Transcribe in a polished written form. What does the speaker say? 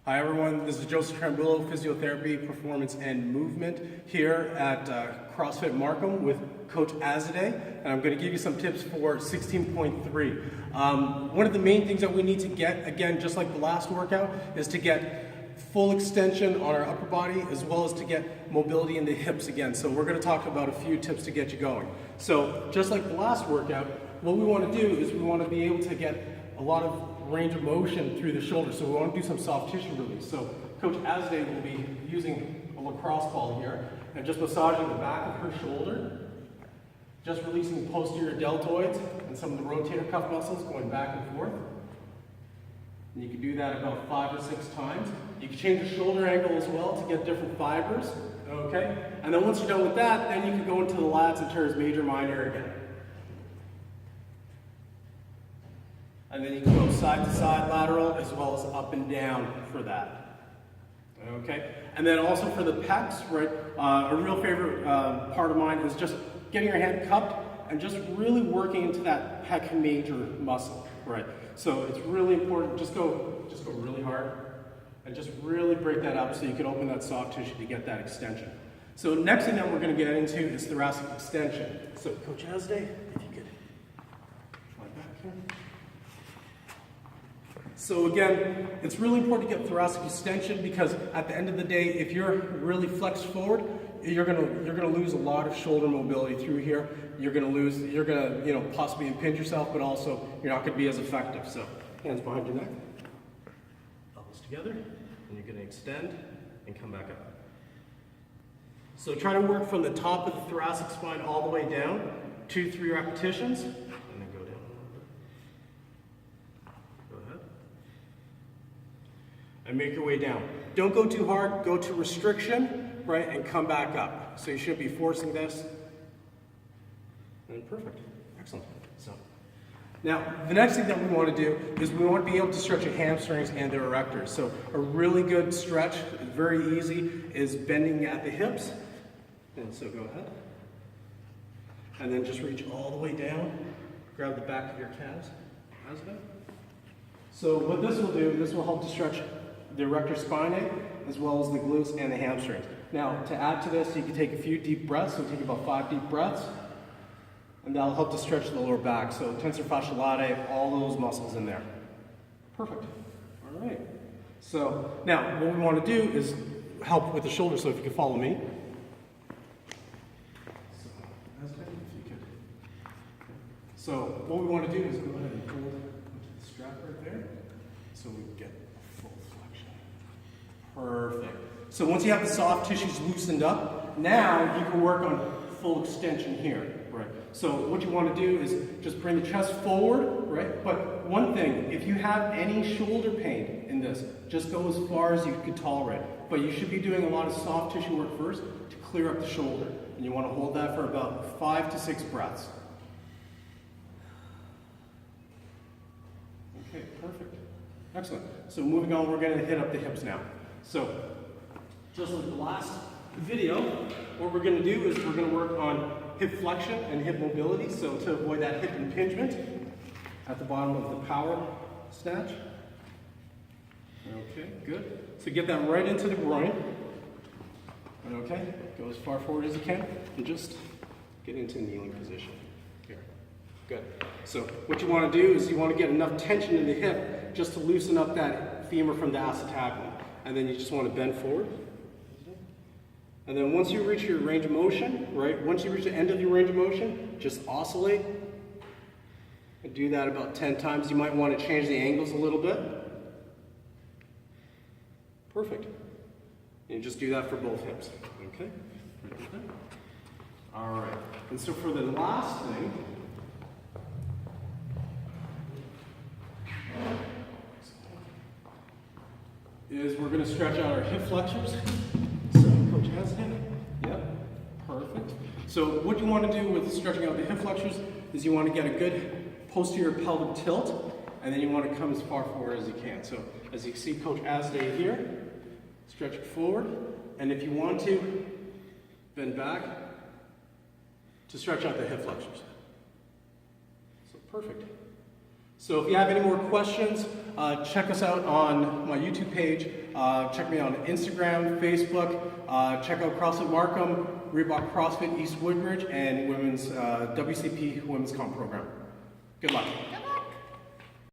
Hi everyone, this is Joseph Trambulo, Physiotherapy, Performance and Movement here at CrossFit Markham with Coach Azadeh, and I'm going to give you some tips for 16.3. One of the main things that we need to get, again, just like the last workout, is to get full extension on our upper body as well as to get mobility in the hips again. So we're going to talk about a few tips to get you going. So just like the last workout, what we want to do is we want to be able to get a lot of range of motion through the shoulder. So we want to do some soft tissue release. So Coach Azadeh will be using a lacrosse ball here and just massaging the back of her shoulder, just releasing the posterior deltoids and some of the rotator cuff muscles going back and forth. And you can do that about 5 or 6 times. You can change the shoulder angle as well to get different fibers, okay? And then once you're done with that, then you can go into the lats and teres major minor again. And then you can go side to side lateral as well as up and down for that. Okay? And then also for the pecs, right? A real favorite part of mine is just getting your hand cupped and just really working into that pec major muscle, right? So it's really important, just go really hard and just really break that up so you can open that soft tissue to get that extension. So next thing that we're going to get into is thoracic extension. So Coach Azadeh, if you could try back here. So again, it's really important to get thoracic extension because at the end of the day, if you're really flexed forward, you're gonna lose a lot of shoulder mobility through here. You're gonna possibly impinge yourself, but also you're not gonna be as effective. So hands behind your neck, elbows together, and you're gonna extend and come back up. So try to work from the top of the thoracic spine all the way down, 2-3 repetitions. And make your way down. Don't go too hard, go to restriction, right, and come back up. So you shouldn't be forcing this. And perfect, excellent. So now, the next thing that we want to do is we want to be able to stretch your hamstrings and their erectors. So a really good stretch, very easy, is bending at the hips. And so go ahead. And then just reach all the way down, grab the back of your calves. How's that? So what this will do, this will help to stretch the erector spinae, as well as the glutes and the hamstrings. Now, to add to this, you can take a few deep breaths, so take about 5 deep breaths, and that'll help to stretch the lower back. So tensor fasciae latae, all those muscles in there. Perfect. All right. So now, what we want to do is help with the shoulder, so if you could follow me. So what we want to do is go ahead and hold the strap right there, so we get full flexion. Perfect. So once you have the soft tissues loosened up, now you can work on full extension here, right? So what you want to do is just bring the chest forward, right? But one thing, if you have any shoulder pain in this, just go as far as you can tolerate. But you should be doing a lot of soft tissue work first to clear up the shoulder. And you want to hold that for about 5 to 6 breaths. Okay, perfect. Excellent. So moving on, we're going to hit up the hips now. So just like the last video, what we're going to do is we're going to work on hip flexion and hip mobility. So to avoid that hip impingement at the bottom of the power snatch. Okay, good. So get that right into the groin. Okay, go as far forward as you can and just get into a kneeling position. Here. Good. So what you want to do is you want to get enough tension in the hip just to loosen up that femur from the acetabulum. And then you just want to bend forward. And then once you reach your range of motion, right, once you reach the end of your range of motion, just oscillate. And do that about 10 times. You might want to change the angles a little bit. Perfect. And you just do that for both hips. Okay? All right. And so for the last thing, is we're going to stretch out our hip flexors. So Coach Azadeh. Yep. Perfect. So what you want to do with stretching out the hip flexors is you want to get a good posterior pelvic tilt, and then you want to come as far forward as you can. So as you see Coach Azadeh here, stretch it forward, and if you want to, bend back to stretch out the hip flexors. So perfect. So if you have any more questions, check us out on my YouTube page, check me on Instagram, Facebook, check out CrossFit Markham, Reebok CrossFit East Woodbridge, and Women's WCP Women's Comp Program. Good luck.